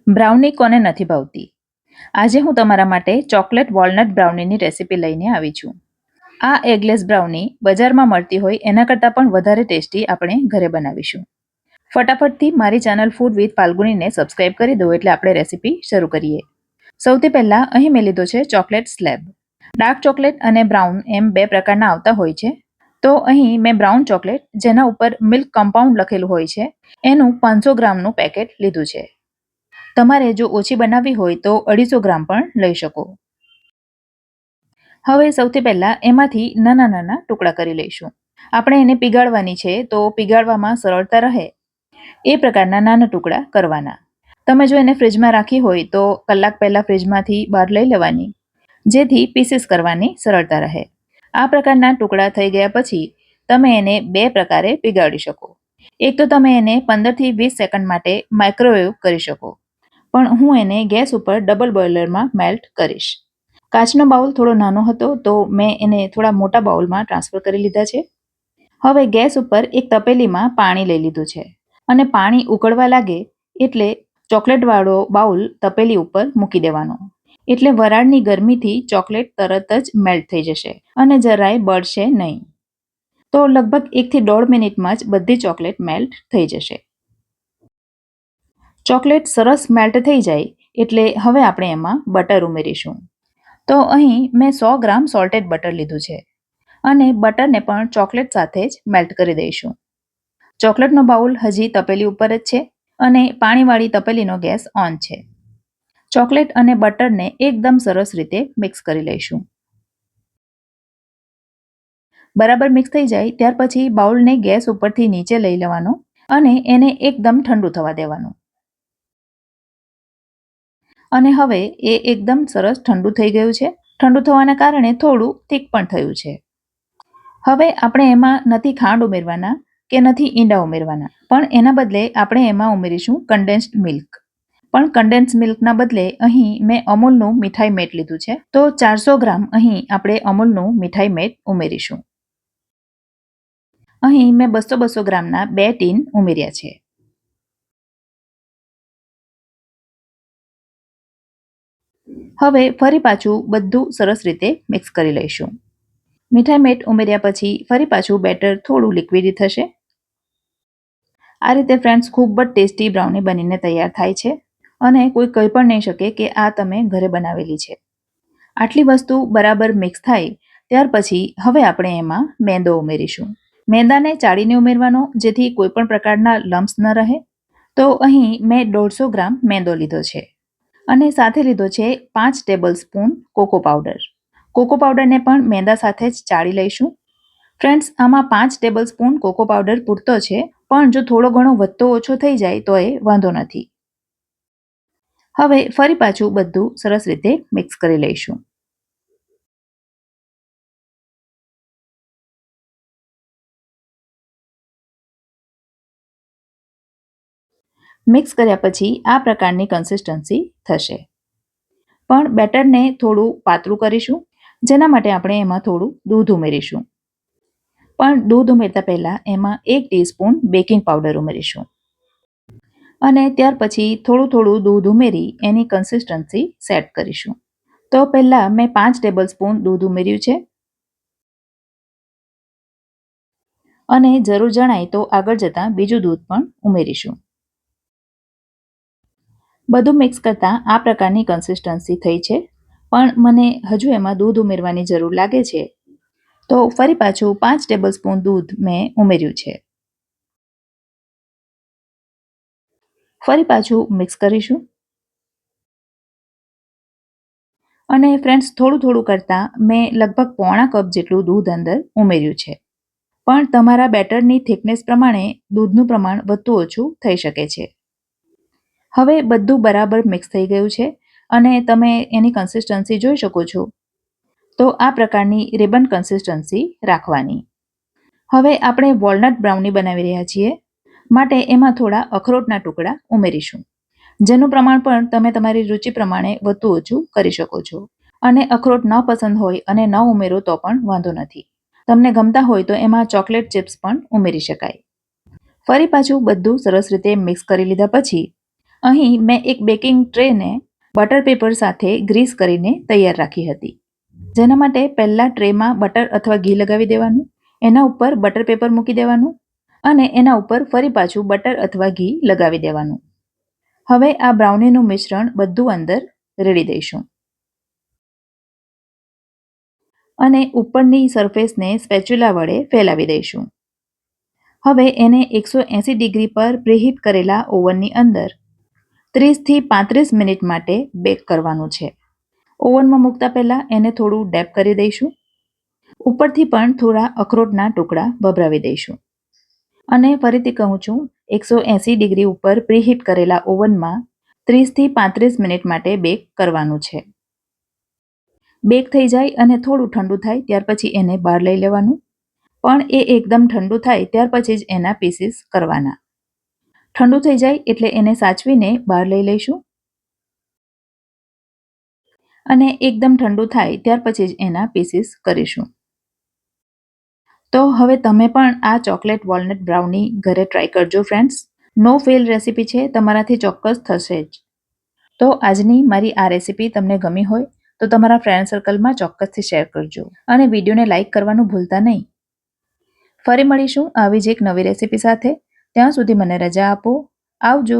Brownie કોને નથી ભાવતી? આજે હું તમારા માટે ચોકલેટ વોલનટ બ્રાઉનીની રેસીપી લઈને આવી છું. આ એગલેસ બ્રાઉની બજારમાં મળતી હોય એના કરતાં પણ વધારે ટેસ્ટી આપણે ઘરે બનાવીશું. ફટાફટથી મારી ચેનલ ફૂડ વિથ ફાલ્ગુનીને સબસ્ક્રાઇબ કરી દો એટલે આપણે રેસીપી શરૂ કરીએ. સૌથી પહેલાં અહીં મેં લીધો છે ચોકલેટ સ્લેબ. ડાર્ક ચોકલેટ અને બ્રાઉન એમ બે પ્રકારના આવતા હોય છે. તો અહીં મેં બ્રાઉન ચોકલેટ, જેના ઉપર મિલ્ક કમ્પાઉન્ડ લખેલું હોય છે, એનું 500 ગ્રામનું પેકેટ લીધું છે. તમારે જો ઓછી બનાવવી હોય તો 250 ગ્રામ પણ લઈ શકો. હવે સૌથી પહેલાં એમાંથી નાના નાના ટુકડા કરી લઈશું. આપણે એને પીગાળવાની છે, તો પીગાળવામાં સરળતા રહે એ પ્રકારના નાના ટુકડા કરવાના. તમે જો એને ફ્રીજમાં રાખી હોય તો કલાક પહેલાં ફ્રીજમાંથી બહાર લઈ લેવાની, જેથી પીસીસ કરવાની સરળતા રહે. આ પ્રકારના ટુકડા થઈ ગયા પછી તમે એને બે પ્રકારે પીગાળી શકો. એક તો તમે એને 15 થી 20 સેકન્ડ માટે માઇક્રોવેવ કરી શકો, પણ હું એને ગેસ ઉપર ડબલ બોઇલરમાં મેલ્ટ કરીશ. કાચનો બાઉલ થોડો નાનો હતો, તો મેં એને થોડા મોટા બાઉલમાં ટ્રાન્સફર કરી લીધા છે. હવે ગેસ ઉપર એક તપેલીમાં પાણી લઈ લીધું છે અને પાણી ઉકળવા લાગે એટલે ચોકલેટવાળો બાઉલ તપેલી ઉપર મૂકી દેવાનો. એટલે વરાળની ગરમીથી ચોકલેટ તરત જ મેલ્ટ થઈ જશે અને જરાય બળશે નહીં. તો લગભગ 1 થી 1.5 મિનિટમાં જ બધી ચોકલેટ મેલ્ટ થઈ જશે. ચોકલેટ સરસ મેલ્ટ થઈ જાય એટલે હવે આપણે એમાં બટર ઉમેરીશું. તો અહીં મેં 100 ગ્રામ સોલ્ટેડ બટર લીધું છે અને બટરને પણ ચોકલેટ સાથે જ મેલ્ટ કરી દઈશું. ચોકલેટનો બાઉલ હજી તપેલી ઉપર જ છે અને પાણીવાળી તપેલીનો ગેસ ઓન છે. ચોકલેટ અને બટરને એકદમ સરસ રીતે મિક્સ કરી લઈશું. બરાબર મિક્સ થઈ જાય ત્યાર પછી બાઉલને ગેસ ઉપરથી નીચે લઈ લેવાનો અને એને એકદમ ઠંડુ થવા દેવાનું. અને હવે એ એકદમ સરસ ઠંડુ થઈ ગયું છે. ઠંડુ થવાના કારણે થોડું થીક પણ થયું છે. હવે આપણે એમાં નથી ખાંડ ઉમેરવાના કે નથી ઈંડા ઉમેરવાના, પણ એના બદલે આપણે એમાં ઉમેરીશું કન્ડેન્સ્ડ મિલ્ક. પણ કન્ડેન્સ મિલ્કના બદલે અહીં મેં અમૂલનું મીઠાઈ મેટ લીધું છે, તો 400 ગ્રામ અહીં આપણે અમૂલનું મીઠાઈ મેટ ઉમેરીશું. અહીં મેં 200 ગ્રામના 2 ટીન ઉમેર્યા છે. હવે ફરી પાછું બધું સરસ રીતે મિક્સ કરી લઈશું. મીઠાઈ મેટ ઉમેર્યા પછી ફરી પાછું બેટર થોડું લિક્વિડી થશે. આ રીતે ફ્રેન્ડ્સ ખૂબ જ ટેસ્ટી બ્રાઉની બનીને તૈયાર થાય છે અને કોઈ કહી પણ નહીં શકે કે આ તમે ઘરે બનાવેલી છે. આટલી વસ્તુ બરાબર મિક્સ થાય ત્યાર પછી હવે આપણે એમાં મેંદો ઉમેરીશું. મેંદાને ચાળીને ઉમેરવાનો, જેથી કોઈ પણ પ્રકારના લમ્સ ન રહે. તો અહીં મેં 150 ગ્રામ મેંદો લીધો છે અને સાથે લીધો છે 5 tablespoon cocoa powder. Cocoa પાવડરને પણ મેંદા સાથે જ ચાળી લઈશું. ફ્રેન્ડ્સ, આમાં 5 ટેબલ સ્પૂન કોકો પાવડર પૂરતો છે, પણ જો થોડો ઘણો વધતો ઓછો થઈ જાય તો એ વાંધો નથી. હવે ફરી પાછું બધું સરસ રીતે મિક્સ કરી લઈશું. મિક્સ કર્યા પછી આ પ્રકારની કન્સિસ્ટન્સી થશે. પણ બેટરને થોડું પાતળું કરીશું, જેના માટે આપણે એમાં થોડું દૂધ ઉમેરીશું. પણ દૂધ ઉમેરતા પહેલાં એમાં 1 ટીસ્પૂન બેકિંગ પાવડર ઉમેરીશું અને ત્યાર પછી થોડું થોડું દૂધ ઉમેરી એની કન્સિસ્ટન્સી સેટ કરીશું. તો પહેલાં મેં 5 ટેબલ સ્પૂન દૂધ ઉમેર્યું છે અને જરૂર જણાય તો આગળ જતાં બીજું દૂધ પણ ઉમેરીશું. બધું મિક્સ કરતાં આ પ્રકારની કન્સિસ્ટન્સી થઈ છે, પણ મને હજુ એમાં દૂધ ઉમેરવાની જરૂર લાગે છે, તો ફરી પાછું 5 ટેબલ સ્પૂન દૂધ મેં ઉમેર્યું છે. ફરી પાછું મિક્સ કરીશું અને ફ્રેન્ડ્સ, થોડું થોડું કરતાં મેં લગભગ પોણા કપ જેટલું દૂધ અંદર ઉમેર્યું છે. પણ તમારા બેટરની થિકનેસ પ્રમાણે દૂધનું પ્રમાણ વધતું ઓછું થઈ શકે છે. હવે બધું બરાબર મિક્સ થઈ ગયું છે અને તમે એની કન્સિસ્ટન્સી જોઈ શકો છો. તો આ પ્રકારની રિબન કન્સિસ્ટન્સી રાખવાની. હવે આપણે વોલનટ બ્રાઉની બનાવી રહ્યા છીએ, માટે એમાં થોડા અખરોટના ટુકડા ઉમેરીશું, જેનું પ્રમાણ પણ તમે તમારી રુચિ પ્રમાણે વધતું ઓછું કરી શકો છો. અને અખરોટ ન પસંદ હોય અને ન ઉમેરો તો પણ વાંધો નથી. તમને ગમતા હોય તો એમાં ચોકલેટ ચિપ્સ પણ ઉમેરી શકાય. ફરી પાછું બધું સરસ રીતે મિક્સ કરી લીધા પછી અહીં મેં એક બેકિંગ ટ્રેને બટર પેપર સાથે ગ્રીસ કરીને તૈયાર રાખી હતી. જેના માટે પહેલા ટ્રેમાં બટર અથવા ઘી લગાવી દેવાનું, એના ઉપર બટર પેપર મૂકી દેવાનું અને એના ઉપર ફરી પાછું બટર અથવા ઘી લગાવી દેવાનું. હવે આ બ્રાઉનીનું મિશ્રણ બધું અંદર રેડી દઈશું અને ઉપરની સરફેસને સ્પેચ્યુલા વડે ફેલાવી દઈશું. હવે એને 180 ડિગ્રી પર પ્રીહીટ કરેલા ઓવનની અંદર 30 થી 35 મિનિટ માટે બેક કરવાનું છે. ઓવનમાં મૂકતા પહેલા એને થોડું ડેપ કરી દઈશું. ઉપરથી પણ થોડા અખરોટના ટુકડા ભભરાવી દઈશું અને ફરીથી કહું છું, 180 ડિગ્રી ઉપર પ્રીહીટ કરેલા ઓવનમાં 30 થી 35 મિનિટ માટે બેક કરવાનું છે. બેક થઈ જાય અને થોડું ઠંડુ થાય ત્યાર પછી એને બહાર લઈ લેવાનું, પણ એ એકદમ ઠંડુ થાય ત્યાર પછી જ એના પીસીસ કરવાના. ઠંડુ થઈ જાય એટલે એને સાચવીને બહાર લઈ લઈશું અને એકદમ ઠંડુ થાય ત્યાર પછી જ એના પીસીસ કરીશું. તો હવે તમે પણ આ ચોકલેટ વોલનટ બ્રાઉની ઘરે ટ્રાય કરજો ફ્રેન્ડ્સ. નો ફેલ રેસીપી છે, તમારાથી ચોક્કસ થશે જ. તો આજની મારી આ રેસીપી તમને ગમી હોય તો તમારા ફ્રેન્ડ સર્કલમાં ચોક્કસથી શેર કરજો અને વિડીયોને લાઇક કરવાનું ભૂલતા નહીં. ફરી મળીશું આવી જ એક નવી રેસીપી સાથે. ત્યાં સુધી મને રજા આપો. આવજો.